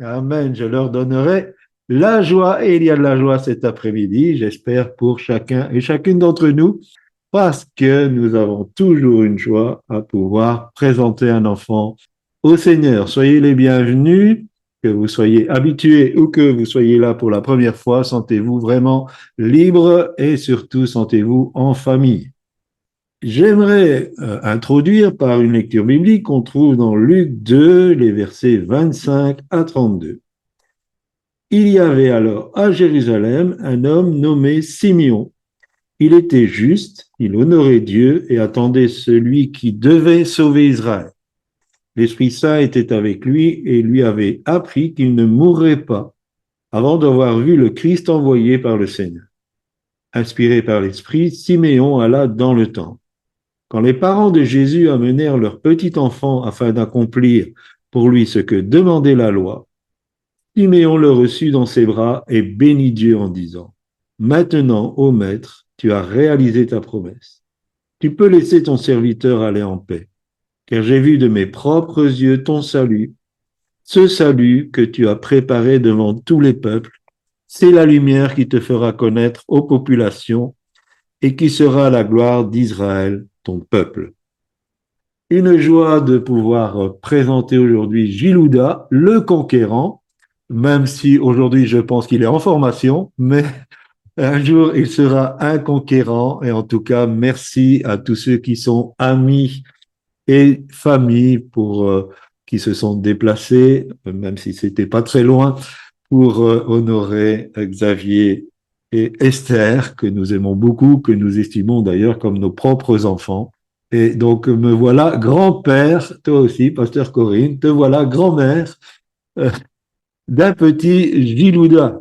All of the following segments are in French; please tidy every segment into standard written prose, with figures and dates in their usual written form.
Amen. Je leur donnerai la joie et il y a de la joie cet après-midi, j'espère pour chacun et chacune d'entre nous, parce que nous avons toujours une joie à pouvoir présenter un enfant au Seigneur. Soyez les bienvenus, que vous soyez habitués ou que vous soyez là pour la première fois, sentez-vous vraiment libre et surtout sentez-vous en famille. J'aimerais introduire par une lecture biblique qu'on trouve dans Luc 2, les versets 25 à 32. Il y avait alors à Jérusalem un homme nommé Simeon. Il était juste, il honorait Dieu et attendait celui qui devait sauver Israël. L'Esprit Saint était avec lui et lui avait appris qu'il ne mourrait pas avant d'avoir vu le Christ envoyé par le Seigneur. Inspiré par l'Esprit, Siméon alla dans le temple. Quand les parents de Jésus amenèrent leur petit enfant afin d'accomplir pour lui ce que demandait la loi, Siméon le reçut dans ses bras et bénit Dieu en disant, maintenant, ô Maître, tu as réalisé ta promesse. Tu peux laisser ton serviteur aller en paix, car j'ai vu de mes propres yeux ton salut, ce salut que tu as préparé devant tous les peuples. C'est la lumière qui te fera connaître aux populations et qui sera la gloire d'Israël, ton peuple. Une joie de pouvoir présenter aujourd'hui Gilouda, le conquérant, même si aujourd'hui je pense qu'il est en formation, mais un jour il sera un conquérant. Et en tout cas, merci à tous ceux qui sont amis et famille pour qui se sont déplacés, même si c'était pas très loin, pour honorer Xavier et Esther, que nous aimons beaucoup, que nous estimons d'ailleurs comme nos propres enfants. Et donc, me voilà grand-père, toi aussi, pasteur Corinne, te voilà grand-mère euh, d'un petit Gilouda.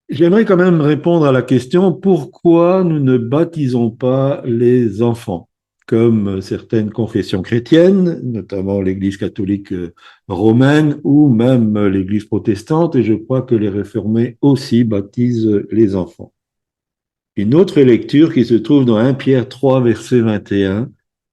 J'aimerais quand même répondre à la question pourquoi nous ne baptisons pas les enfants, comme certaines confessions chrétiennes, notamment l'Église catholique romaine ou même l'Église protestante, et je crois que les réformés aussi baptisent les enfants. Une autre lecture qui se trouve dans 1 Pierre 3, verset 21,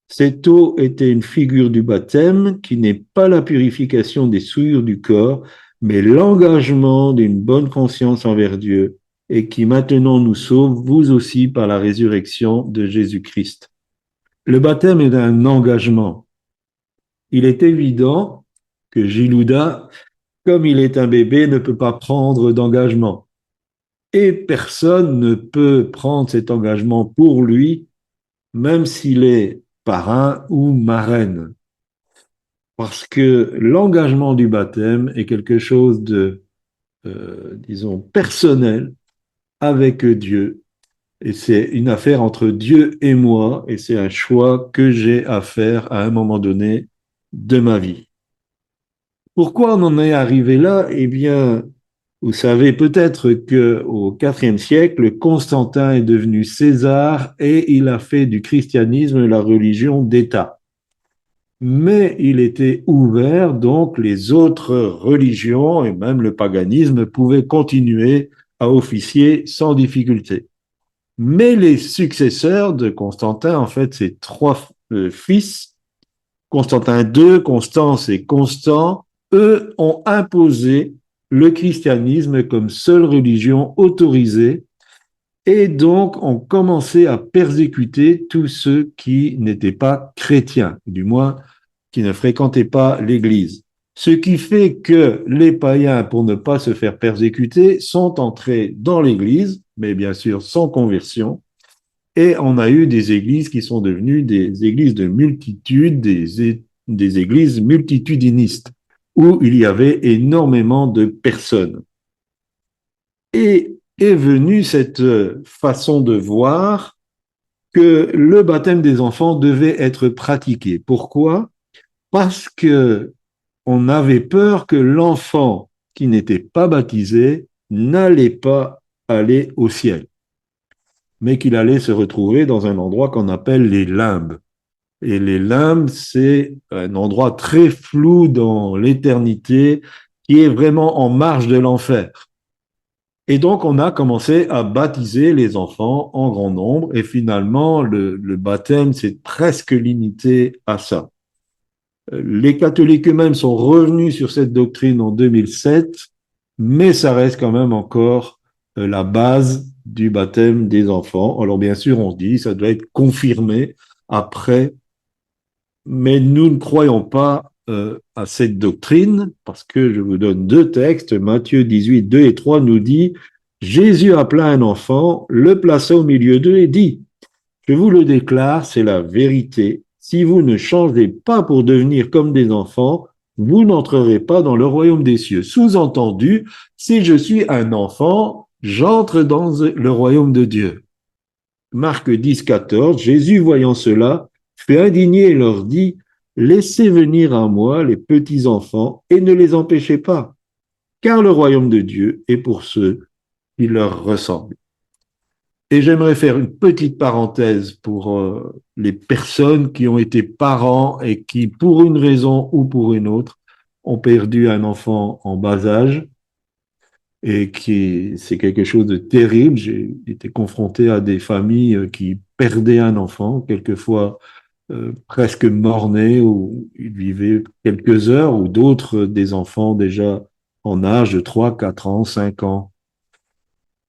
cette eau était une figure du baptême qui n'est pas la purification des souillures du corps, mais l'engagement d'une bonne conscience envers Dieu et qui maintenant nous sauve, vous aussi, par la résurrection de Jésus-Christ. Le baptême est un engagement. Il est évident que Gilouda, comme il est un bébé, ne peut pas prendre d'engagement. Et personne ne peut prendre cet engagement pour lui, même s'il est parrain ou marraine. Parce que l'engagement du baptême est quelque chose de, disons, personnel avec Dieu. Et c'est une affaire entre Dieu et moi, et c'est un choix que j'ai à faire à un moment donné de ma vie. Pourquoi on en est arrivé là? Eh bien, vous savez peut-être qu'au IVe siècle, Constantin est devenu César et il a fait du christianisme la religion d'État. Mais il était ouvert, donc les autres religions et même le paganisme pouvaient continuer à officier sans difficulté. Mais les successeurs de Constantin, en fait, ses trois fils, Constantin II, Constance et Constant, eux ont imposé le christianisme comme seule religion autorisée et donc ont commencé à persécuter tous ceux qui n'étaient pas chrétiens, du moins qui ne fréquentaient pas l'Église. Ce qui fait que les païens, pour ne pas se faire persécuter, sont entrés dans l'Église, mais bien sûr sans conversion, et on a eu des églises qui sont devenues des églises de multitude, des églises multitudinistes, où il y avait énormément de personnes. Et est venue cette façon de voir que le baptême des enfants devait être pratiqué. Pourquoi? Parce que on avait peur que l'enfant qui n'était pas baptisé n'allait pas aller au ciel, mais qu'il allait se retrouver dans un endroit qu'on appelle les limbes. Et les limbes, c'est un endroit très flou dans l'éternité qui est vraiment en marge de l'enfer. Et donc, on a commencé à baptiser les enfants en grand nombre et finalement, le baptême s'est presque limité à ça. Les catholiques eux-mêmes sont revenus sur cette doctrine en 2007, mais ça reste quand même encore la base du baptême des enfants. Alors bien sûr, on se dit, ça doit être confirmé après, mais nous ne croyons pas à cette doctrine parce que je vous donne deux textes. Matthieu 18, 2 et 3 nous dit, Jésus appela un enfant, le plaça au milieu d'eux et dit, je vous le déclare, c'est la vérité. Si vous ne changez pas pour devenir comme des enfants, vous n'entrerez pas dans le royaume des cieux. Sous-entendu, si je suis un enfant, j'entre dans le royaume de Dieu. Marc 10, 14, Jésus, voyant cela, fut indigné et leur dit, laissez venir à moi les petits enfants et ne les empêchez pas, car le royaume de Dieu est pour ceux qui leur ressemblent. Et j'aimerais faire une petite parenthèse pour les personnes qui ont été parents et qui, pour une raison ou pour une autre, ont perdu un enfant en bas âge et qui, c'est quelque chose de terrible. J'ai été confronté à des familles qui perdaient un enfant, quelquefois presque mort-né, où ils vivaient quelques heures, ou d'autres des enfants déjà en âge de 3, 4 ans, 5 ans.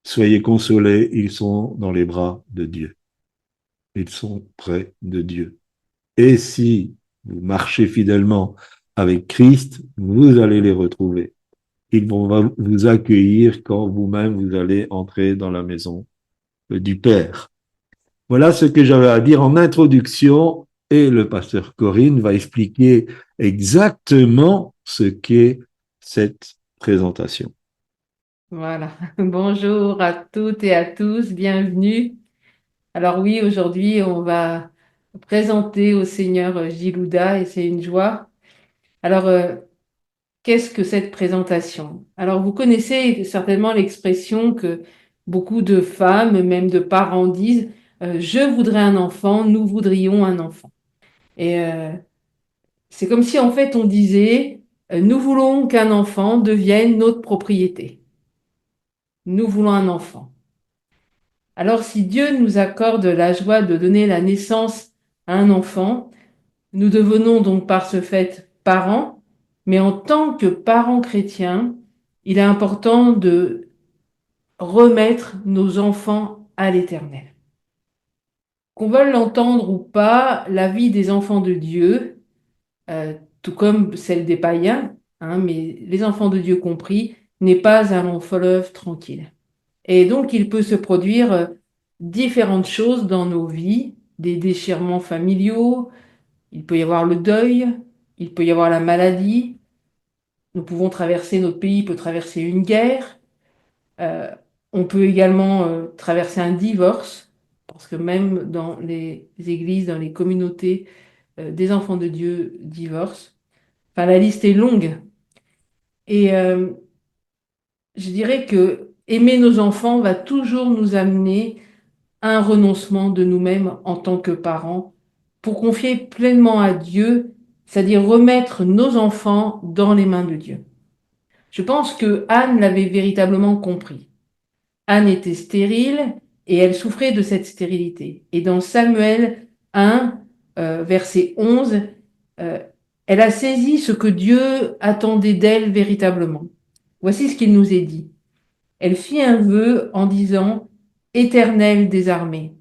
Soyez consolés, ils sont dans les bras de Dieu. Ils sont près de Dieu. Et si vous marchez fidèlement avec Christ, vous allez les retrouver. Ils vont vous accueillir quand vous-même vous allez entrer dans la maison du Père. Voilà ce que j'avais à dire en introduction et le pasteur Corinne va expliquer exactement ce qu'est cette présentation. Voilà. Bonjour à toutes et à tous, bienvenue. Alors oui, aujourd'hui, on va présenter au Seigneur Gilouda et c'est une joie. Alors, qu'est-ce que cette présentation? Alors, vous connaissez certainement l'expression que beaucoup de femmes, même de parents disent, je voudrais un enfant, nous voudrions un enfant. Et c'est comme si en fait on disait, nous voulons qu'un enfant devienne notre propriété. Nous voulons un enfant. Alors si Dieu nous accorde la joie de donner la naissance à un enfant, nous devenons donc par ce fait parents, mais en tant que parents chrétiens, il est important de remettre nos enfants à l'Éternel. Qu'on veuille l'entendre ou pas, la vie des enfants de Dieu, tout comme celle des païens, hein, mais les enfants de Dieu compris, n'est pas un long fleuve tranquille. Et donc, il peut se produire différentes choses dans nos vies, des déchirements familiaux, il peut y avoir le deuil, il peut y avoir la maladie, nous pouvons traverser, notre pays peut traverser une guerre, euh, on peut également traverser un divorce, parce que même dans les églises, dans les communautés, des enfants de Dieu divorcent. Enfin, la liste est longue. Et je dirais que aimer nos enfants va toujours nous amener un renoncement de nous-mêmes en tant que parents pour confier pleinement à Dieu, c'est-à-dire remettre nos enfants dans les mains de Dieu. Je pense que Anne l'avait véritablement compris. Anne était stérile et elle souffrait de cette stérilité. Et dans Samuel 1, verset 11, euh, elle a saisi ce que Dieu attendait d'elle véritablement. Voici ce qu'il nous est dit. Elle fit un vœu en disant, Éternel des armées,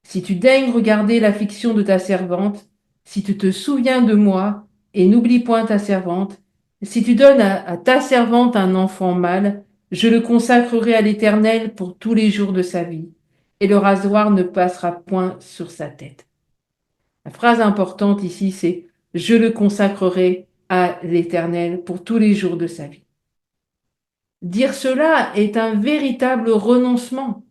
si tu daignes regarder l'affliction de ta servante, si tu te souviens de moi et n'oublie point ta servante, si tu donnes à ta servante un enfant mâle, je le consacrerai à l'Éternel pour tous les jours de sa vie, et le rasoir ne passera point sur sa tête. La phrase importante ici, c'est je le consacrerai à l'Éternel pour tous les jours de sa vie. Dire cela est un véritable renoncement.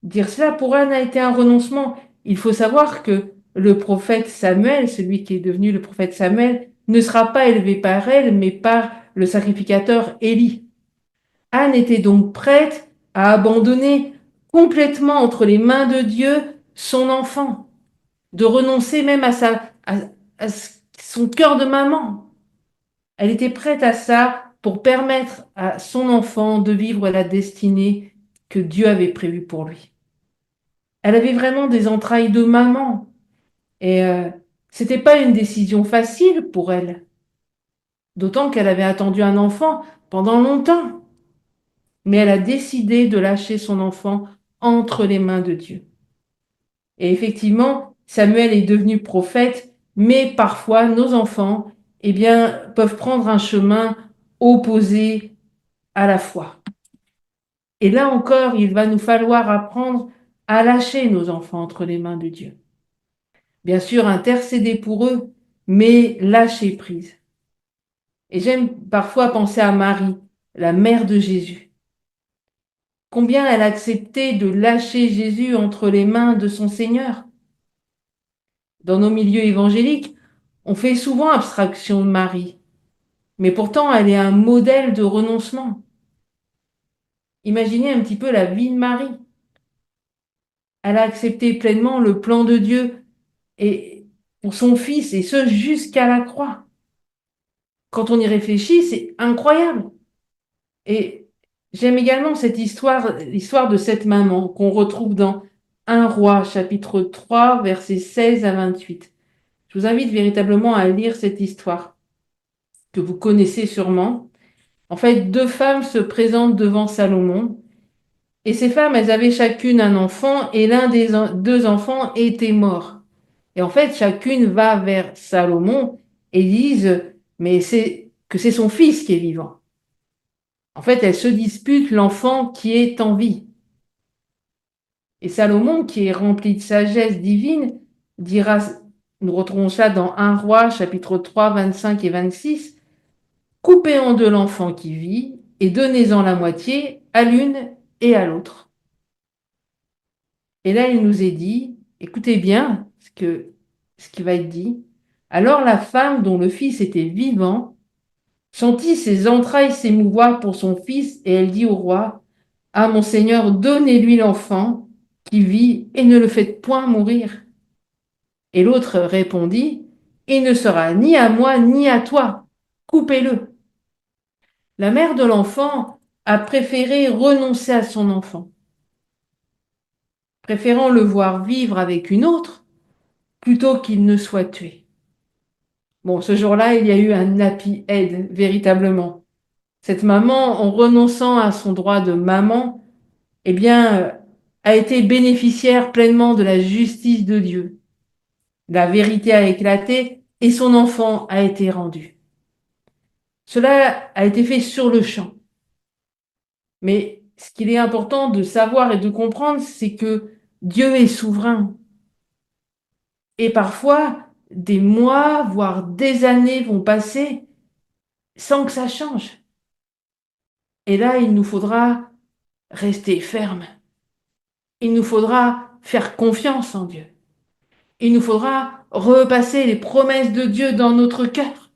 Dire cela pour Anne a été un renoncement. Il faut savoir que le prophète Samuel, celui qui est devenu le prophète Samuel, ne sera pas élevé par elle, mais par le sacrificateur Élie. Anne était donc prête à abandonner complètement entre les mains de Dieu son enfant, de renoncer même à son cœur de maman. Elle était prête à ça pour permettre à son enfant de vivre la destinée que Dieu avait prévue pour lui. Elle avait vraiment des entrailles de maman. Et C'était pas une décision facile pour elle, d'autant qu'elle avait attendu un enfant pendant longtemps. Mais elle a décidé de lâcher son enfant entre les mains de Dieu. Et effectivement, Samuel est devenu prophète, mais parfois nos enfants, eh bien, peuvent prendre un chemin opposé à la foi. Et là encore, il va nous falloir apprendre à lâcher nos enfants entre les mains de Dieu. Bien sûr, intercéder pour eux, mais lâcher prise. Et j'aime parfois penser à Marie, la mère de Jésus. Combien elle a accepté de lâcher Jésus entre les mains de son Seigneur. Dans nos milieux évangéliques, on fait souvent abstraction de Marie, mais pourtant elle est un modèle de renoncement. Imaginez un petit peu la vie de Marie. Elle a accepté pleinement le plan de Dieu et pour son fils, et ce jusqu'à la croix. Quand on y réfléchit, c'est incroyable. Et j'aime également cette histoire, l'histoire de cette maman qu'on retrouve dans 1 Roi, chapitre 3, versets 16 à 28. Je vous invite véritablement à lire cette histoire que vous connaissez sûrement. En fait, deux femmes se présentent devant Salomon et ces femmes, elles avaient chacune un enfant et l'un des deux enfants était mort. Et en fait, chacune va vers Salomon et disent, mais c'est son fils qui est vivant. En fait, elles se disputent l'enfant qui est en vie. Et Salomon, qui est rempli de sagesse divine, dira, nous retrouvons ça dans 1 Roi, chapitre 3, 25 et 26, coupez en deux l'enfant qui vit et donnez-en la moitié à l'une et à l'autre. Et là, il nous est dit, écoutez bien ce qui va être dit. Alors la femme dont le fils était vivant sentit ses entrailles s'émouvoir pour son fils et elle dit au roi, ah mon Seigneur, donnez-lui l'enfant qui vit et ne le faites point mourir. Et l'autre répondit, il ne sera ni à moi ni à toi, coupez-le. La mère de l'enfant a préféré renoncer à son enfant, préférant le voir vivre avec une autre plutôt qu'il ne soit tué. Bon, ce jour-là, il y a eu un happy end, véritablement. Cette maman, en renonçant à son droit de maman, eh bien, a été bénéficiaire pleinement de la justice de Dieu. La vérité a éclaté et son enfant a été rendu. Cela a été fait sur le champ. Mais ce qu'il est important de savoir et de comprendre, c'est que Dieu est souverain. Et parfois, des mois, voire des années vont passer sans que ça change. Et là, il nous faudra rester ferme. Il nous faudra faire confiance en Dieu. Il nous faudra repasser les promesses de Dieu dans notre cœur.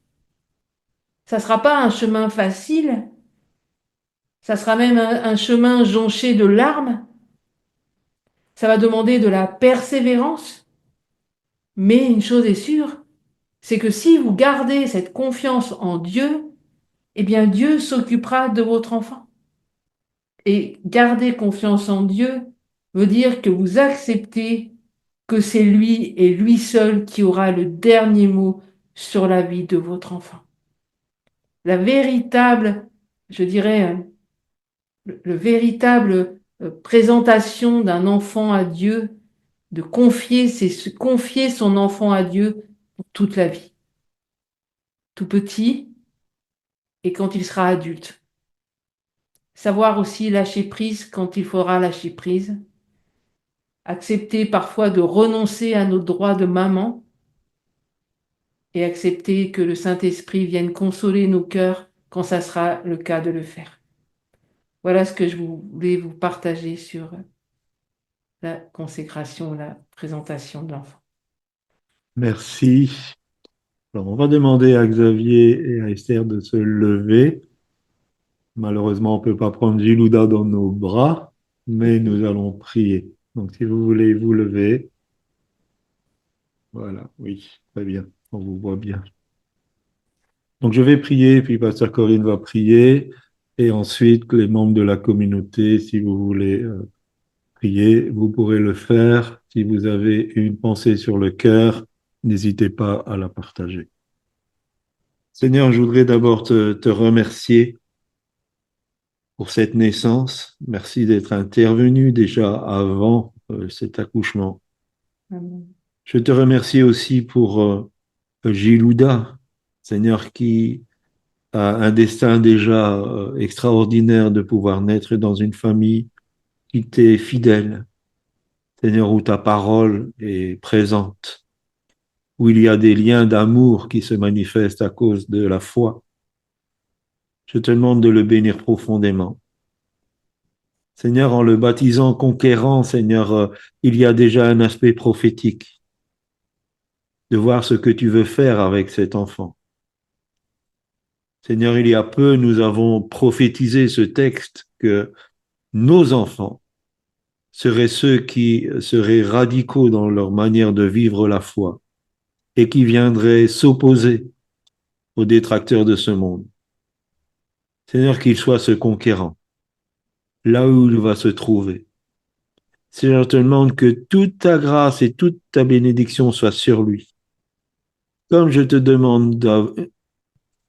Ça ne sera pas un chemin facile, ça sera même un chemin jonché de larmes. Ça va demander de la persévérance. Mais une chose est sûre, c'est que si vous gardez cette confiance en Dieu, eh bien Dieu s'occupera de votre enfant. Et garder confiance en Dieu veut dire que vous acceptez que c'est lui et lui seul qui aura le dernier mot sur la vie de votre enfant. La véritable, je dirais, le véritable présentation d'un enfant à Dieu, de confier, c'est se confier son enfant à Dieu pour toute la vie. Tout petit et quand il sera adulte. Savoir aussi lâcher prise quand il faudra lâcher prise. Accepter parfois de renoncer à nos droits de maman et accepter que le Saint-Esprit vienne consoler nos cœurs quand ça sera le cas de le faire. Voilà ce que je voulais vous partager sur la consécration, la présentation de l'enfant. Merci. Alors, on va demander à Xavier et à Esther de se lever. Malheureusement, on ne peut pas prendre Gilouda dans nos bras, mais nous allons prier. Donc, si vous voulez vous lever, voilà, oui, très bien, on vous voit bien. Donc, je vais prier, puis Pasteur Corinne va prier, et ensuite, les membres de la communauté, si vous voulez prier, vous pourrez le faire. Si vous avez une pensée sur le cœur, n'hésitez pas à la partager. Seigneur, je voudrais d'abord te remercier pour cette naissance. Merci d'être intervenu déjà avant cet accouchement. Amen. Je te remercie aussi pour Gilouda, Seigneur, qui a un destin déjà extraordinaire de pouvoir naître dans une famille qui t'est fidèle, Seigneur, où ta parole est présente, où il y a des liens d'amour qui se manifestent à cause de la foi. Je te demande de le bénir profondément. Seigneur, en le baptisant conquérant, Seigneur, il y a déjà un aspect prophétique de voir ce que tu veux faire avec cet enfant. Seigneur, il y a peu, nous avons prophétisé ce texte que nos enfants seraient ceux qui seraient radicaux dans leur manière de vivre la foi et qui viendraient s'opposer aux détracteurs de ce monde. Seigneur, qu'il soit ce conquérant, là où il va se trouver. Seigneur, je te demande que toute ta grâce et toute ta bénédiction soit sur lui. Comme je te demande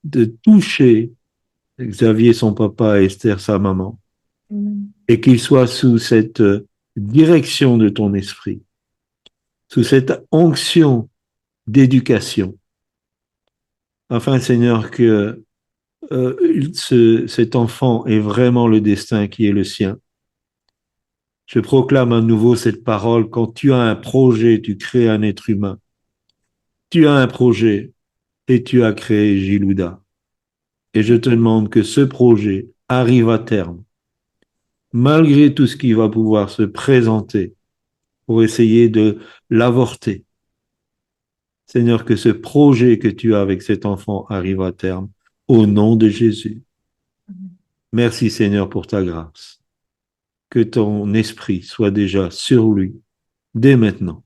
de toucher Xavier, son papa, et Esther, sa maman, et qu'il soit sous cette direction de ton esprit, sous cette onction d'éducation, afin, Seigneur, que cet enfant ait vraiment le destin qui est le sien. Je proclame à nouveau cette parole: quand tu as un projet, tu crées un être humain. Tu as un projet et tu as créé Gilouda. Et je te demande que ce projet arrive à terme, malgré tout ce qui va pouvoir se présenter pour essayer de l'avorter. Seigneur, que ce projet que tu as avec cet enfant arrive à terme, au nom de Jésus. Merci Seigneur pour ta grâce. Que ton esprit soit déjà sur lui, dès maintenant.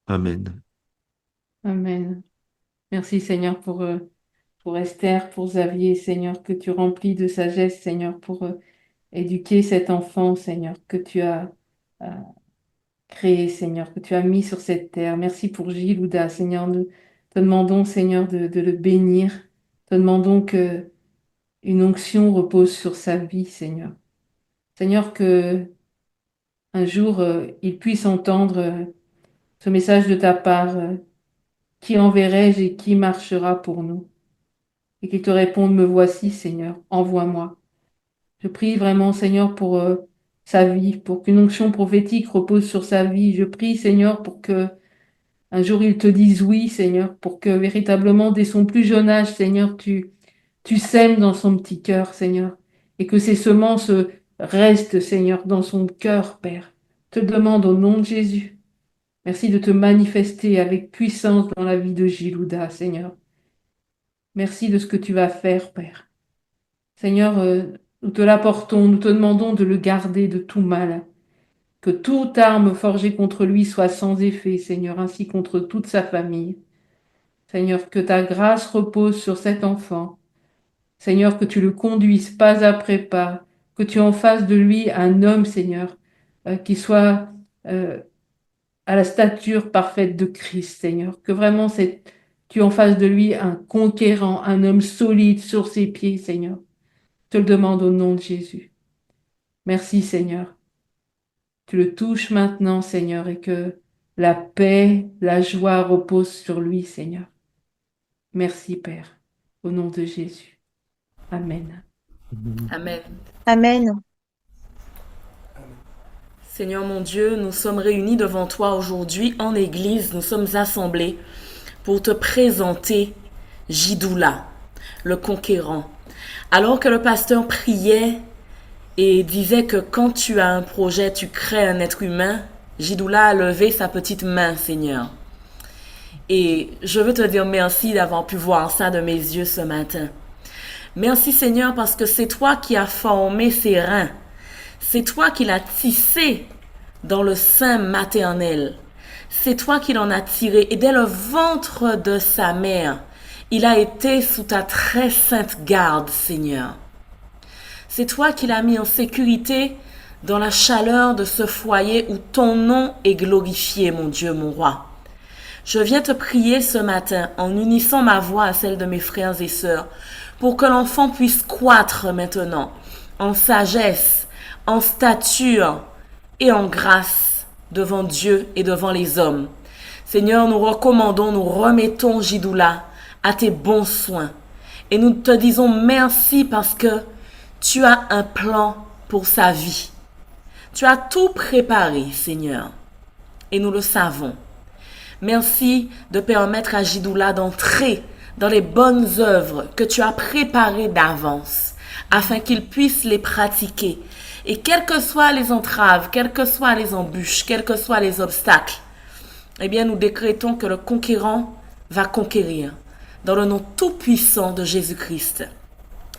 Amen. Amen. Merci Seigneur pour Esther, pour Xavier, Seigneur, que tu remplis de sagesse, Seigneur, pour éduquer cet enfant, Seigneur, que tu as euh, créé, Seigneur, que tu as mis sur cette terre. Merci pour Gilouda, Seigneur. Nous te demandons, Seigneur, de le bénir. Te demandons que une onction repose sur sa vie, Seigneur. Seigneur, que un jour il puisse entendre ce message de ta part. Qui enverrai-je et qui marchera pour nous? Et qu'il te réponde, me voici, Seigneur, envoie-moi. Je prie vraiment, Seigneur, pour sa vie, pour qu'une onction prophétique repose sur sa vie. Je prie, Seigneur, pour que un jour il te dise oui, Seigneur, pour que véritablement, dès son plus jeune âge, Seigneur, tu sèmes dans son petit cœur, Seigneur, et que ces semences restent, Seigneur, dans son cœur, Père. Je te demande au nom de Jésus. Merci de te manifester avec puissance dans la vie de Gilouda, Seigneur. Merci de ce que tu vas faire, Père. Seigneur, nous te l'apportons, nous te demandons de le garder de tout mal. Que toute arme forgée contre lui soit sans effet, Seigneur, ainsi contre toute sa famille. Seigneur, que ta grâce repose sur cet enfant. Seigneur, que tu le conduises pas après pas, que tu en fasses de lui un homme, Seigneur, qui soit à la stature parfaite de Christ, Seigneur. Que vraiment tu en fasses de lui un conquérant, un homme solide sur ses pieds, Seigneur. Je te le demande au nom de Jésus. Merci, Seigneur. Tu le touches maintenant, Seigneur, et que la paix, la joie reposent sur lui, Seigneur. Merci, Père, au nom de Jésus. Amen. Amen. Amen. Seigneur mon Dieu, nous sommes réunis devant toi aujourd'hui en Église. Nous sommes assemblés pour te présenter Gidoula, le conquérant. Alors que le pasteur priait et disait que quand tu as un projet, tu crées un être humain, Gidoula a levé sa petite main, Seigneur. Et je veux te dire merci d'avoir pu voir ça de mes yeux ce matin. Merci Seigneur parce que c'est toi qui as formé ses reins. C'est toi qui l'as tissé dans le sein maternel. C'est toi qui l'en as tiré. Et dès le ventre de sa mère, il a été sous ta très sainte garde, Seigneur. C'est toi qui l'as mis en sécurité dans la chaleur de ce foyer où ton nom est glorifié, mon Dieu, mon roi. Je viens te prier ce matin en unissant ma voix à celle de mes frères et sœurs pour que l'enfant puisse croître maintenant en sagesse, en stature et en grâce devant Dieu et devant les hommes. Seigneur, nous recommandons, nous remettons Jidoula à tes bons soins et nous te disons merci parce que tu as un plan pour sa vie. Tu as tout préparé, Seigneur, et nous le savons. Merci de permettre à Jidoula d'entrer dans les bonnes œuvres que tu as préparées d'avance, afin qu'il puisse les pratiquer. Et quelles que soient les entraves, quelles que soient les embûches, quels que soient les obstacles, eh bien nous décrétons que le conquérant va conquérir, dans le nom tout-puissant de Jésus-Christ.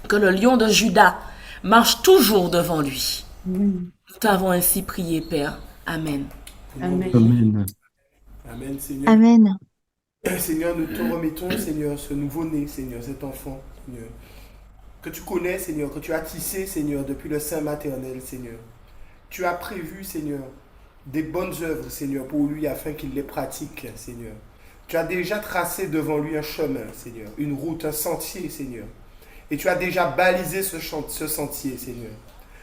Que le lion de Juda marche toujours devant lui. Nous t'avons ainsi prié, Père. Amen. Amen. Amen. Amen, Seigneur. Amen. Seigneur, nous te remettons, Seigneur, ce nouveau-né, Seigneur, cet enfant, Seigneur, que tu connais, Seigneur, que tu as tissé, Seigneur, depuis le sein maternel, Seigneur. Tu as prévu, Seigneur, des bonnes œuvres, Seigneur, pour lui, afin qu'il les pratique, Seigneur. Tu as déjà tracé devant lui un chemin, Seigneur, une route, un sentier, Seigneur. Et tu as déjà balisé ce sentier, Seigneur.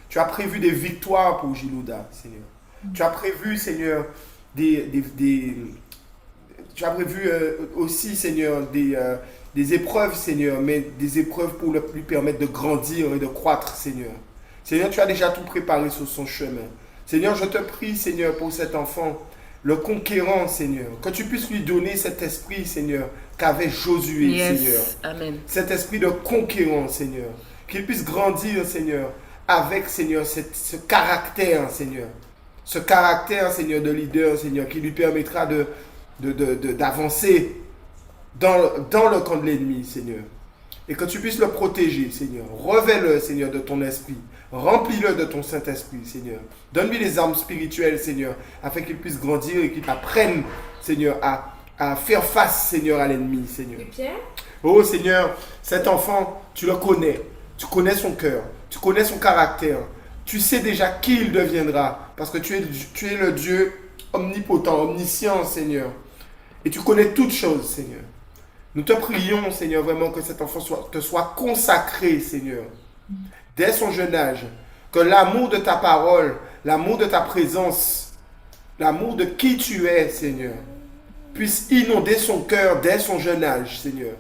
Tu as prévu des victoires pour Jilouda, Seigneur. Tu as prévu, Seigneur, tu as prévu aussi, Seigneur, des épreuves, Seigneur, mais des épreuves pour lui permettre de grandir et de croître, Seigneur. Seigneur, tu as déjà tout préparé sur son chemin. Seigneur, je te prie, Seigneur, pour cet enfant, le conquérant, Seigneur, que tu puisses lui donner cet esprit, Seigneur, qu'avait Josué, Seigneur. Amen. Cet esprit de conquérant, Seigneur. Qu'il puisse grandir, Seigneur, avec, Seigneur, ce caractère, Seigneur. Ce caractère, Seigneur, de leader, Seigneur, qui lui permettra d'avancer dans le camp de l'ennemi, Seigneur. Et que tu puisses le protéger, Seigneur. Revêt-le, Seigneur, de ton esprit. Remplis-le de ton Saint-Esprit, Seigneur. Donne-lui les armes spirituelles, Seigneur, afin qu'il puisse grandir et qu'il apprenne, Seigneur, à faire face, Seigneur, à l'ennemi, Seigneur. Oh, Seigneur, cet enfant, tu le connais. Tu connais son cœur. Tu connais son caractère. Tu sais déjà qui il deviendra. Parce que tu es le Dieu omnipotent, omniscient, Seigneur. Et tu connais toutes choses, Seigneur. Nous te prions, Seigneur, vraiment que cet enfant te soit consacré, Seigneur. Dès son jeune âge, que l'amour de ta parole, l'amour de ta présence, l'amour de qui tu es, Seigneur, puisse inonder son cœur dès son jeune âge, Seigneur.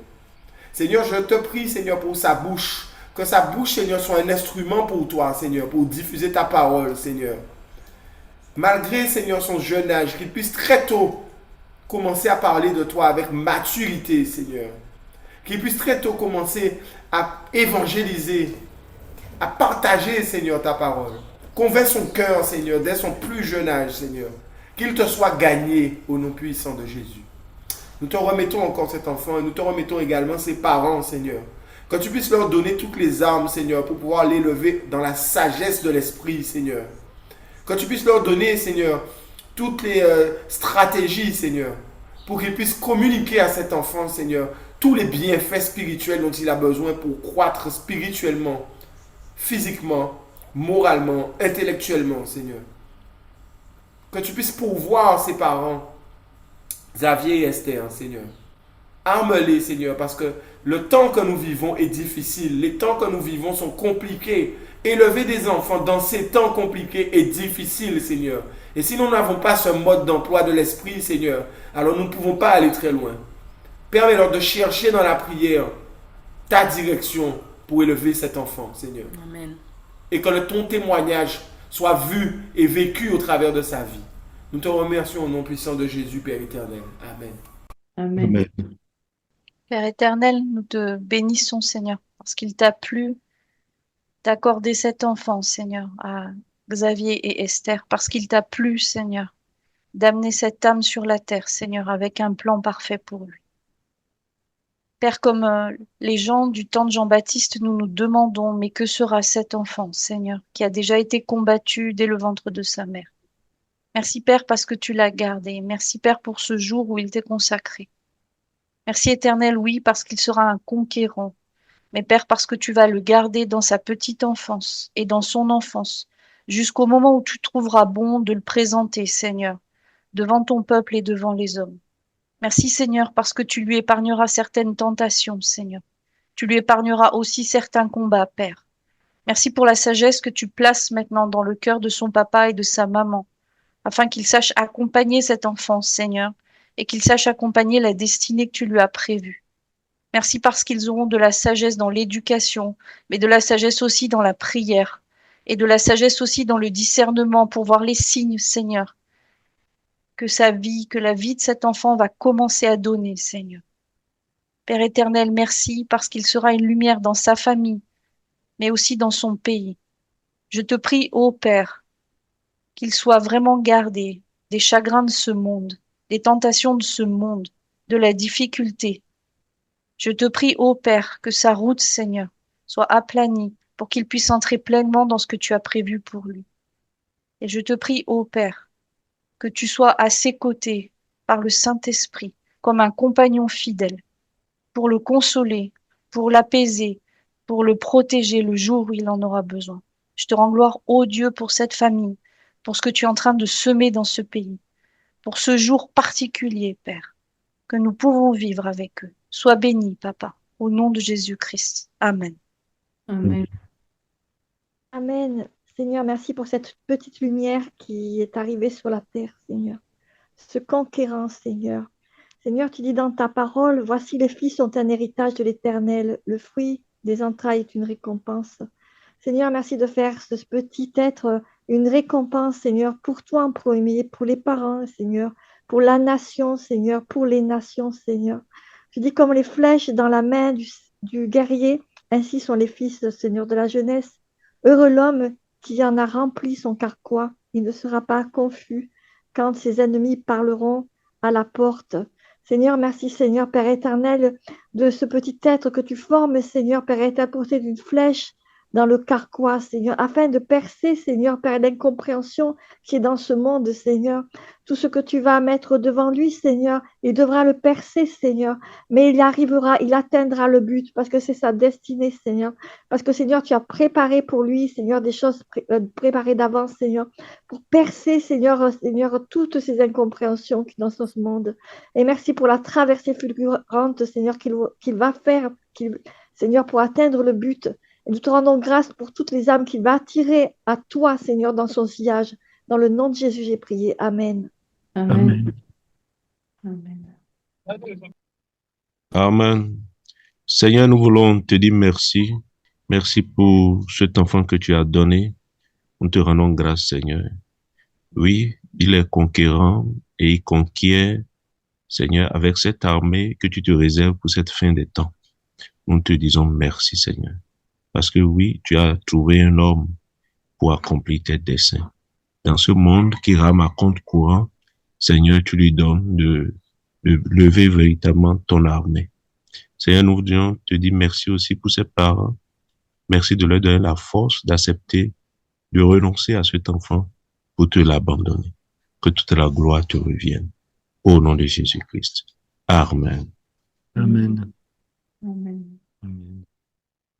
Seigneur, je te prie, Seigneur, pour sa bouche, que sa bouche, Seigneur, soit un instrument pour toi, Seigneur, pour diffuser ta parole, Seigneur. Malgré, Seigneur, son jeune âge, qu'il puisse très tôt commencer à parler de toi avec maturité, Seigneur. Qu'il puisse très tôt commencer à évangéliser, à partager, Seigneur, ta parole. Convainc son cœur, Seigneur, dès son plus jeune âge, Seigneur. Qu'il te soit gagné au nom puissant de Jésus. Nous te remettons encore cet enfant et nous te remettons également ses parents, Seigneur. Que tu puisses leur donner toutes les armes, Seigneur, pour pouvoir l'élever dans la sagesse de l'esprit, Seigneur. Que tu puisses leur donner, Seigneur, toutes les stratégies, Seigneur, pour qu'ils puissent communiquer à cet enfant, Seigneur, tous les bienfaits spirituels dont il a besoin pour croître spirituellement, physiquement, moralement, intellectuellement, Seigneur. Que tu puisses pourvoir ses parents, Xavier et Esther, Seigneur. Arme-les, Seigneur, parce que le temps que nous vivons est difficile. Les temps que nous vivons sont compliqués. Élever des enfants dans ces temps compliqués est difficile, Seigneur. Et si nous n'avons pas ce mode d'emploi de l'esprit, Seigneur, alors nous ne pouvons pas aller très loin. Permets-leur de chercher dans la prière ta direction pour élever cet enfant, Seigneur. Amen. Et que ton témoignage soit vu et vécu au travers de sa vie. Nous te remercions au nom puissant de Jésus, Père éternel. Amen. Amen. Amen. Père éternel, nous te bénissons, Seigneur, parce qu'il t'a plu d'accorder cet enfant, Seigneur, à Xavier et Esther, parce qu'il t'a plu, Seigneur, d'amener cette âme sur la terre, Seigneur, avec un plan parfait pour lui. Père, comme les gens du temps de Jean-Baptiste, nous nous demandons, mais que sera cet enfant, Seigneur, qui a déjà été combattu dès le ventre de sa mère? Merci, Père, parce que tu l'as gardé. Merci, Père, pour ce jour où il t'est consacré. Merci, Éternel, oui, parce qu'il sera un conquérant. Mais Père, parce que tu vas le garder dans sa petite enfance et dans son enfance, jusqu'au moment où tu trouveras bon de le présenter, Seigneur, devant ton peuple et devant les hommes. Merci Seigneur parce que tu lui épargneras certaines tentations, Seigneur. Tu lui épargneras aussi certains combats, Père. Merci pour la sagesse que tu places maintenant dans le cœur de son papa et de sa maman, afin qu'il sache accompagner cet enfant, Seigneur, et qu'il sache accompagner la destinée que tu lui as prévue. Merci parce qu'ils auront de la sagesse dans l'éducation, mais de la sagesse aussi dans la prière, et de la sagesse aussi dans le discernement pour voir les signes, Seigneur, que la vie de cet enfant va commencer à donner, Seigneur. Père éternel, merci parce qu'il sera une lumière dans sa famille, mais aussi dans son pays. Je te prie, ô Père, qu'il soit vraiment gardé des chagrins de ce monde, des tentations de ce monde, de la difficulté. Je te prie, ô Père, que sa route, Seigneur, soit aplanie pour qu'il puisse entrer pleinement dans ce que tu as prévu pour lui. Et je te prie, ô Père, que tu sois à ses côtés par le Saint-Esprit, comme un compagnon fidèle, pour le consoler, pour l'apaiser, pour le protéger le jour où il en aura besoin. Je te rends gloire, ô Dieu, pour cette famille, pour ce que tu es en train de semer dans ce pays, pour ce jour particulier, Père, que nous pouvons vivre avec eux. Sois béni, Papa, au nom de Jésus-Christ. Amen. Amen. Amen. Seigneur, merci pour cette petite lumière qui est arrivée sur la terre, Seigneur. Ce conquérant, Seigneur. Seigneur, tu dis dans ta parole, voici les fils sont un héritage de l'Éternel, le fruit des entrailles est une récompense. Seigneur, merci de faire ce petit être une récompense, Seigneur, pour toi en premier, pour les parents, Seigneur, pour la nation, Seigneur, pour les nations, Seigneur. Tu dis comme les flèches dans la main du guerrier, ainsi sont les fils, Seigneur, de la jeunesse. Heureux l'homme qui en a rempli son carquois, il ne sera pas confus quand ses ennemis parleront à la porte. Seigneur, merci Seigneur, Père éternel, de ce petit être que tu formes, Seigneur, Père éternel, porté d'une flèche dans le carquois, Seigneur, afin de percer, Seigneur, Père, l'incompréhension qui est dans ce monde, Seigneur. Tout ce que tu vas mettre devant lui, Seigneur, il devra le percer, Seigneur, mais il y arrivera, il atteindra le but, parce que c'est sa destinée, Seigneur. Parce que, Seigneur, tu as préparé pour lui, Seigneur, des choses préparées d'avance, Seigneur, pour percer, Seigneur, Seigneur, toutes ces incompréhensions qui sont dans ce monde. Et merci pour la traversée fulgurante, Seigneur, qu'il va faire, Seigneur, pour atteindre le but. Et nous te rendons grâce pour toutes les âmes qu'il va attirer à toi, Seigneur, dans son sillage. Dans le nom de Jésus, j'ai prié. Amen. Amen. Amen. Amen. Amen. Seigneur, nous voulons te dire merci. Merci pour cet enfant que tu as donné. Nous te rendons grâce, Seigneur. Oui, il est conquérant et il conquiert, Seigneur, avec cette armée que tu te réserves pour cette fin des temps. Nous te disons merci, Seigneur. Parce que oui, tu as trouvé un homme pour accomplir tes desseins. Dans ce monde qui rame à compte courant, Seigneur, tu lui donnes de lever véritablement ton armée. Seigneur, nous voulons te dire merci aussi pour ses parents. Merci de leur donner la force d'accepter, de renoncer à cet enfant pour te l'abandonner. Que toute la gloire te revienne. Au nom de Jésus-Christ. Amen. Amen. Amen. Amen.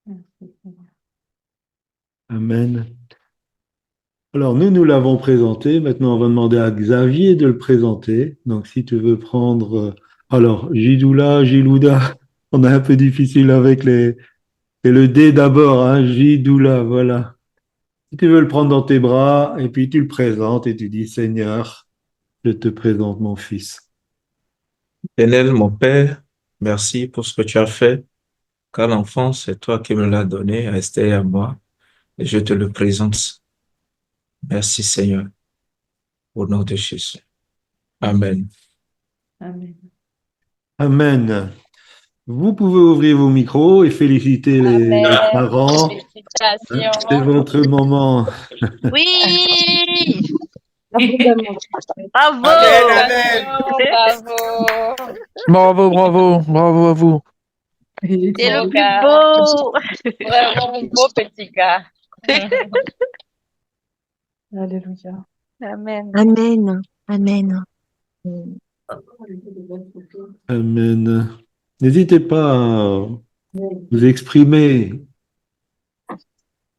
Merci, Seigneur. Amen. Alors, nous l'avons présenté. Maintenant, on va demander à Xavier de le présenter. Donc, si tu veux prendre... alors, Gilouda, on est un peu difficile avec les... C'est le D d'abord, hein, Gidoula, voilà. Si tu veux le prendre dans tes bras, et puis tu le présentes et tu dis, Seigneur, je te présente mon fils. Éternel, mon Père, merci pour ce que tu as fait. Car l'enfant, c'est toi qui me l'as donné, à Esther et à moi, et je te le présente. Merci, Seigneur, au nom de Jésus. Amen. Amen. Amen. Vous pouvez ouvrir vos micros et féliciter les parents. Félicitations. C'est votre moment. Oui! Bravo! Amen. Bravo. Bravo, bravo, bravo à vous. C'est le Beau plus gars. beau! Vraiment un beau petit gars. Alléluia. Amen. Amen. Amen. Amen. N'hésitez pas à vous exprimer,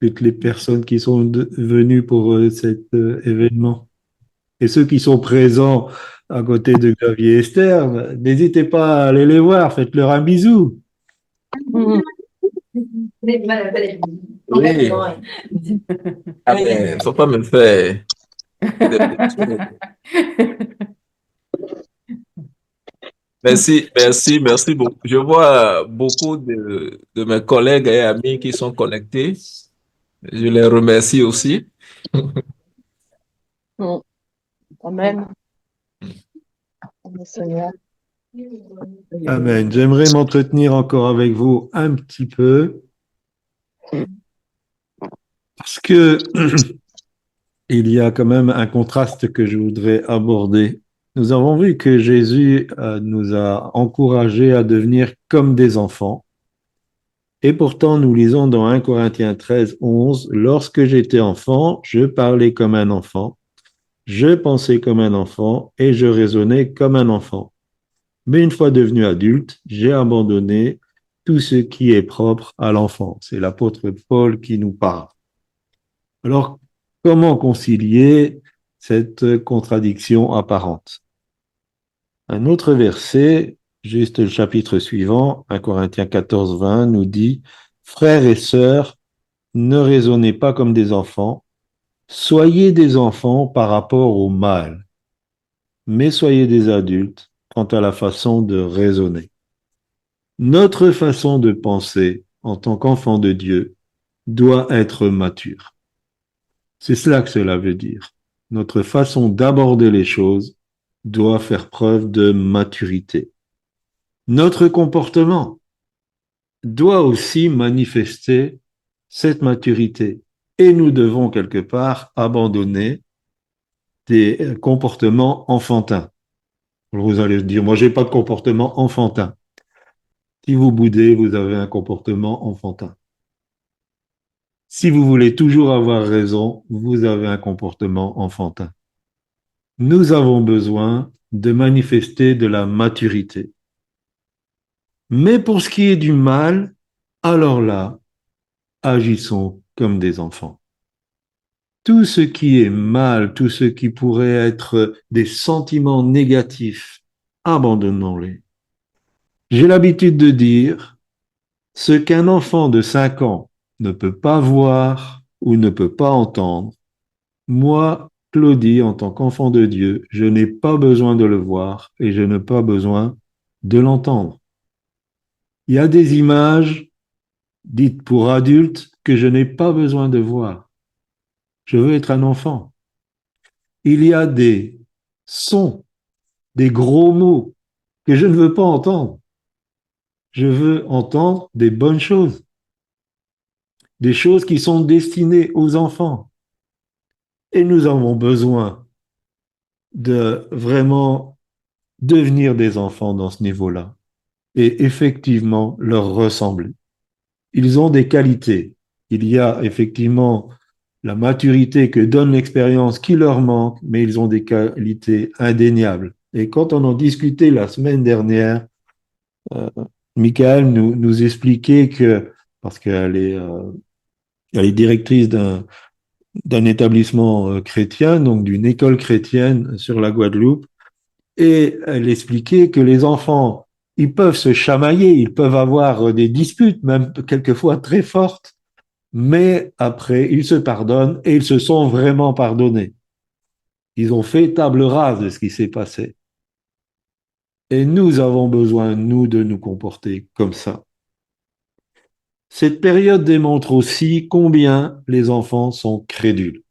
toutes les personnes qui sont venues pour cet événement. Et ceux qui sont présents à côté de Xavier et Esther, n'hésitez pas à aller les voir, faites-leur un bisou. Oui. Ah ben, faut pas me faire. Merci beaucoup. Je vois beaucoup de mes collègues et amis qui sont connectés. Je les remercie aussi. Amen. Seigneur. Amen. J'aimerais m'entretenir encore avec vous un petit peu parce que il y a quand même un contraste que je voudrais aborder. Nous avons vu que Jésus nous a encouragés à devenir comme des enfants. Et pourtant, nous lisons dans 1 Corinthiens 13, 11, lorsque j'étais enfant, je parlais comme un enfant, je pensais comme un enfant et je raisonnais comme un enfant. Mais une fois devenu adulte, j'ai abandonné tout ce qui est propre à l'enfant. C'est l'apôtre Paul qui nous parle. Alors, comment concilier cette contradiction apparente? Un autre verset, juste le chapitre suivant, 1 Corinthiens 14, 20, nous dit « Frères et sœurs, ne raisonnez pas comme des enfants, soyez des enfants par rapport au mal, mais soyez des adultes quant à la façon de raisonner. » Notre façon de penser en tant qu'enfant de Dieu doit être mature. C'est cela que cela veut dire. Notre façon d'aborder les choses doit faire preuve de maturité. Notre comportement doit aussi manifester cette maturité et nous devons quelque part abandonner des comportements enfantins. Vous allez dire, moi j'ai pas de comportement enfantin. Si vous boudez, vous avez un comportement enfantin. Si vous voulez toujours avoir raison, vous avez un comportement enfantin. Nous avons besoin de manifester de la maturité. Mais pour ce qui est du mal, alors là, agissons comme des enfants. Tout ce qui est mal, tout ce qui pourrait être des sentiments négatifs, abandonnons-les. J'ai l'habitude de dire, ce qu'un enfant de 5 ans ne peut pas voir ou ne peut pas entendre, moi, Claudie, en tant qu'enfant de Dieu, je n'ai pas besoin de le voir et je n'ai pas besoin de l'entendre. Il y a des images dites pour adultes que je n'ai pas besoin de voir. Je veux être un enfant. Il y a des sons, des gros mots que je ne veux pas entendre. Je veux entendre des bonnes choses, des choses qui sont destinées aux enfants. Et nous avons besoin de vraiment devenir des enfants dans ce niveau-là et effectivement leur ressembler. Ils ont des qualités. Il y a effectivement la maturité que donne l'expérience qui leur manque, mais ils ont des qualités indéniables. Et quand on en discutait la semaine dernière, Michael nous expliquait que, parce qu'elle elle est directrice d'un établissement chrétien, donc d'une école chrétienne sur la Guadeloupe, et elle expliquait que les enfants, ils peuvent se chamailler, ils peuvent avoir des disputes, même quelquefois très fortes, mais après, ils se pardonnent et ils se sont vraiment pardonnés. Ils ont fait table rase de ce qui s'est passé. Et nous avons besoin, nous, de nous comporter comme ça. Cette période démontre aussi combien les enfants sont crédules.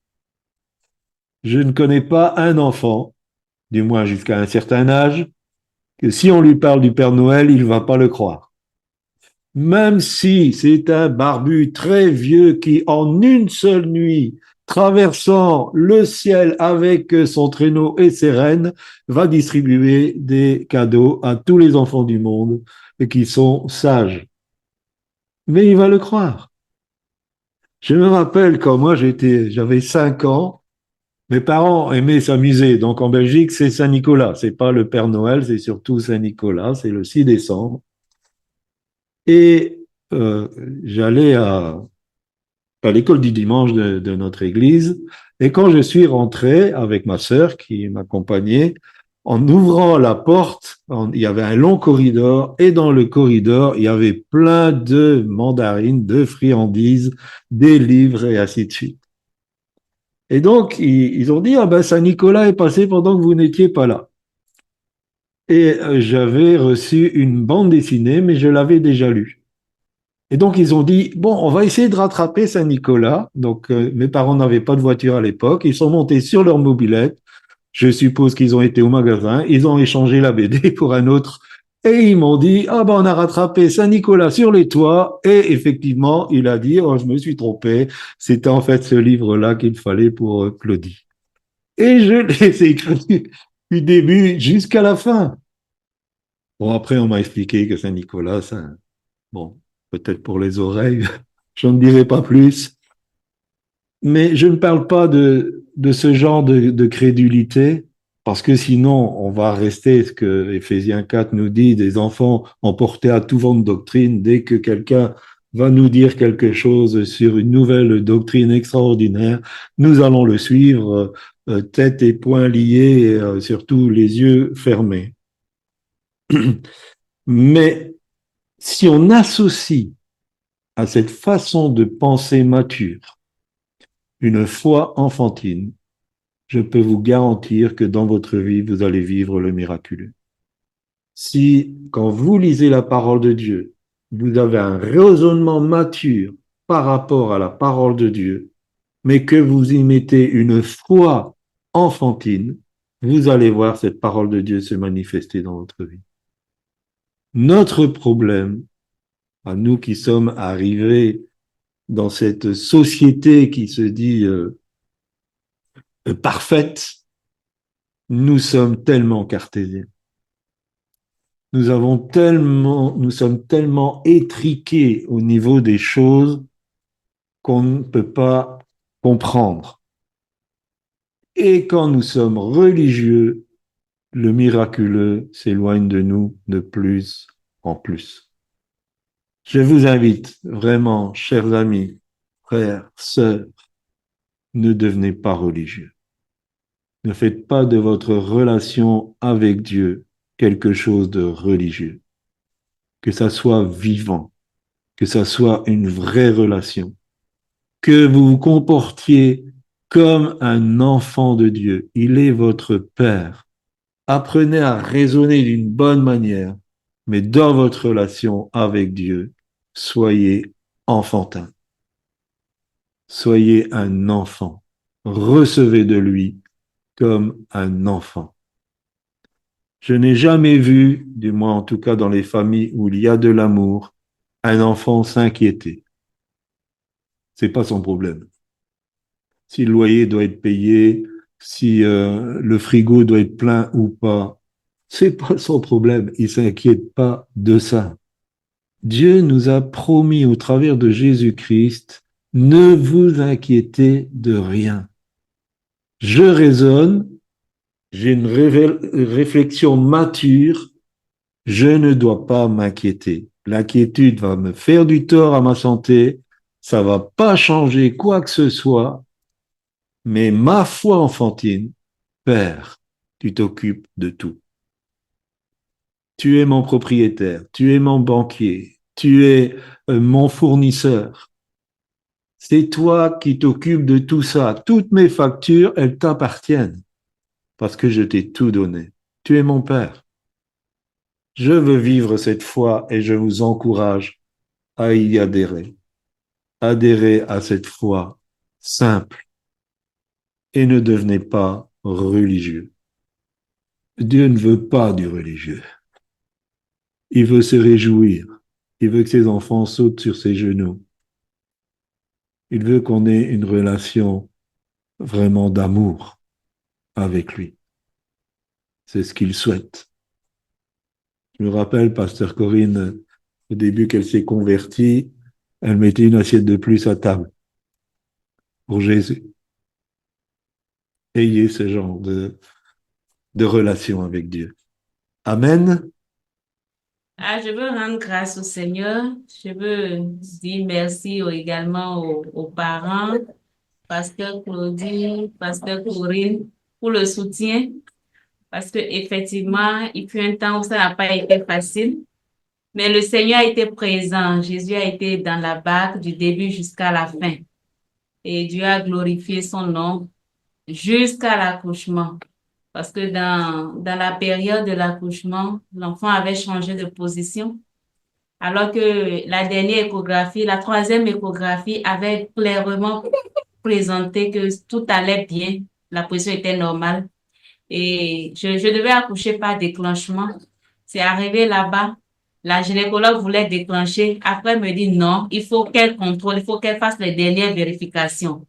Je ne connais pas un enfant, du moins jusqu'à un certain âge, que si on lui parle du Père Noël, il ne va pas le croire. Même si c'est un barbu très vieux qui, en une seule nuit, traversant le ciel avec son traîneau et ses rennes, va distribuer des cadeaux à tous les enfants du monde et qui sont sages. Mais il va le croire. Je me rappelle quand moi j'avais 5 ans, mes parents aimaient s'amuser. Donc en Belgique, c'est Saint-Nicolas. C'est pas le Père Noël, c'est surtout Saint-Nicolas. C'est le 6 décembre. Et j'allais à l'école du dimanche de notre église. Et quand je suis rentré avec ma sœur qui m'accompagnait, en ouvrant la porte, il y avait un long corridor et dans le corridor, il y avait plein de mandarines, de friandises, des livres et ainsi de suite. Et donc, ils ont dit, ah ben, Saint-Nicolas est passé pendant que vous n'étiez pas là. Et j'avais reçu une bande dessinée, mais je l'avais déjà lue. Et donc, ils ont dit, bon, on va essayer de rattraper Saint-Nicolas. Donc, mes parents n'avaient pas de voiture à l'époque. Ils sont montés sur leur mobilette. Je suppose qu'ils ont été au magasin. Ils ont échangé la BD pour un autre. Et ils m'ont dit, ah ben, on a rattrapé Saint-Nicolas sur les toits. Et effectivement, il a dit, oh, je me suis trompé. C'était en fait ce livre-là qu'il fallait pour Claudie. Et je l'ai écrit du début jusqu'à la fin. Bon, après, on m'a expliqué que Saint-Nicolas, ça, bon, peut-être pour les oreilles, je ne dirai pas plus. Mais je ne parle pas de ce genre de crédulité, parce que sinon, on va rester ce que Éphésiens 4 nous dit, des enfants emportés à tout vent de doctrine. Dès que quelqu'un va nous dire quelque chose sur une nouvelle doctrine extraordinaire, nous allons le suivre, tête et poings liés, surtout les yeux fermés. Mais si on associe à cette façon de penser mature une foi enfantine, je peux vous garantir que dans votre vie, vous allez vivre le miraculeux. Si, quand vous lisez la parole de Dieu, vous avez un raisonnement mature par rapport à la parole de Dieu, mais que vous y mettez une foi enfantine, vous allez voir cette parole de Dieu se manifester dans votre vie. Notre problème, à nous qui sommes arrivés dans cette société qui se dit parfaite, nous sommes tellement cartésiens. Nous sommes tellement étriqués au niveau des choses qu'on ne peut pas comprendre. Et quand nous sommes religieux, le miraculeux s'éloigne de nous de plus en plus. Je vous invite vraiment, chers amis, frères, sœurs, ne devenez pas religieux. Ne faites pas de votre relation avec Dieu quelque chose de religieux. Que ça soit vivant, que ça soit une vraie relation, que vous vous comportiez comme un enfant de Dieu. Il est votre Père. Apprenez à raisonner d'une bonne manière, mais dans votre relation avec Dieu, soyez enfantin. Soyez un enfant. Recevez de lui comme un enfant. Je n'ai jamais vu, du moins en tout cas dans les familles où il y a de l'amour, un enfant s'inquiéter. C'est pas son problème. Si le loyer doit être payé, si le frigo doit être plein ou pas, c'est pas son problème. Il s'inquiète pas de ça. Dieu nous a promis au travers de Jésus-Christ, ne vous inquiétez de rien. Je raisonne, j'ai une réflexion mature, je ne dois pas m'inquiéter. L'inquiétude va me faire du tort à ma santé, ça va pas changer quoi que ce soit, mais ma foi enfantine, Père, tu t'occupes de tout. Tu es mon propriétaire, tu es mon banquier, tu es mon fournisseur. C'est toi qui t'occupes de tout ça. Toutes mes factures, elles t'appartiennent parce que je t'ai tout donné. Tu es mon Père. Je veux vivre cette foi et je vous encourage à y adhérer. Adhérez à cette foi simple et ne devenez pas religieux. Dieu ne veut pas du religieux. Il veut se réjouir. Il veut que ses enfants sautent sur ses genoux. Il veut qu'on ait une relation vraiment d'amour avec lui. C'est ce qu'il souhaite. Je me rappelle, pasteur Corinne, au début qu'elle s'est convertie, elle mettait une assiette de plus à table pour Jésus. Ayez ce genre de relation avec Dieu. Amen. Je veux rendre grâce au Seigneur. Je veux dire merci également aux parents, Pasteur Claudie, Pasteur Corinne, pour le soutien. Parce que effectivement, il fut un temps où ça n'a pas été facile. Mais le Seigneur a été présent. Jésus a été dans la barque du début jusqu'à la fin. Et Dieu a glorifié son nom jusqu'à l'accouchement. Parce que dans la période de l'accouchement, l'enfant avait changé de position. Alors que la dernière échographie, la troisième échographie avait clairement présenté que tout allait bien. La position était normale. Et je devais accoucher par déclenchement. C'est arrivé là-bas. La gynécologue voulait déclencher. Après, elle me dit non, il faut qu'elle contrôle, il faut qu'elle fasse les dernières vérifications.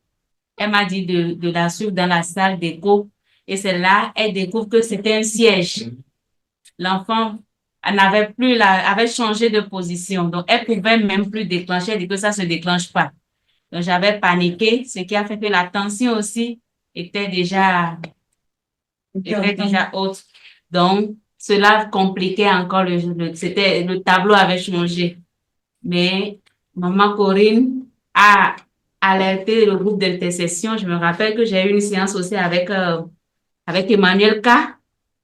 Elle m'a dit de la suivre dans la salle d'écho. Et c'est là, elle découvre que c'était un siège. L'enfant avait changé de position. Donc, elle pouvait même plus déclencher. Elle dit que ça se déclenche pas. Donc, j'avais paniqué, ce qui a fait que la tension aussi était déjà haute. Donc, cela compliquait encore le tableau avait changé. Mais maman Corinne a alerté le groupe d'intercession. Je me rappelle que j'ai eu une séance aussi avec Emmanuel K.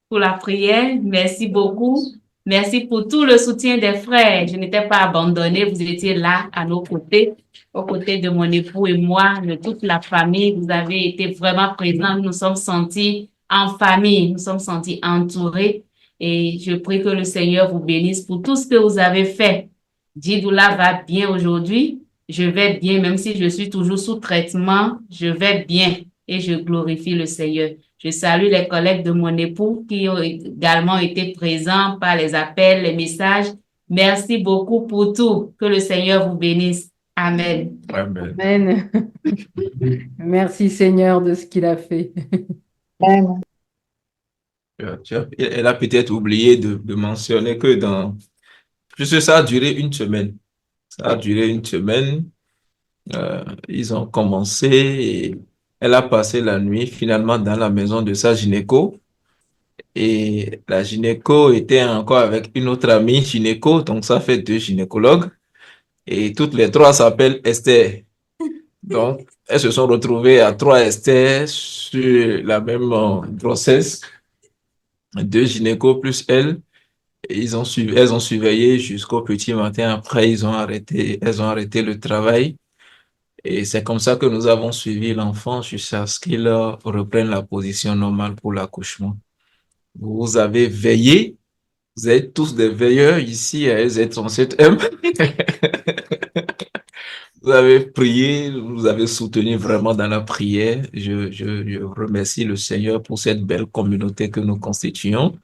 pour la prière. Merci beaucoup. Merci pour tout le soutien des frères. Je n'étais pas abandonnée. Vous étiez là à nos côtés, aux côtés de mon époux et moi, de toute la famille. Vous avez été vraiment présents. Nous nous sommes sentis en famille. Nous nous sommes sentis entourés. Et je prie que le Seigneur vous bénisse pour tout ce que vous avez fait. Jidoula va bien aujourd'hui. Je vais bien, même si je suis toujours sous traitement. Je vais bien et je glorifie le Seigneur. Je salue les collègues de mon époux qui ont également été présents par les appels, les messages. Merci beaucoup pour tout. Que le Seigneur vous bénisse. Amen. Amen. Amen. Merci Seigneur de ce qu'il a fait. Elle a peut-être oublié de mentionner que puisque ça a duré une semaine. Ça a duré une semaine. Ils ont commencé et elle a passé la nuit finalement dans la maison de sa gynéco. Et la gynéco était encore avec une autre amie gynéco, donc ça fait 2 gynécologues. Et toutes les 3 s'appellent Esther. Donc, elles se sont retrouvées à 3 Esther sur la même grossesse. 2 gynécos plus elle. Et elles ont surveillé jusqu'au petit matin. Après, elles ont arrêté le travail. Et c'est comme ça que nous avons suivi l'enfant jusqu'à ce qu'il reprenne la position normale pour l'accouchement. Vous avez veillé. Vous êtes tous des veilleurs ici à LZ37M. Vous avez prié, vous avez soutenu vraiment dans la prière. Je remercie le Seigneur pour cette belle communauté que nous constituons.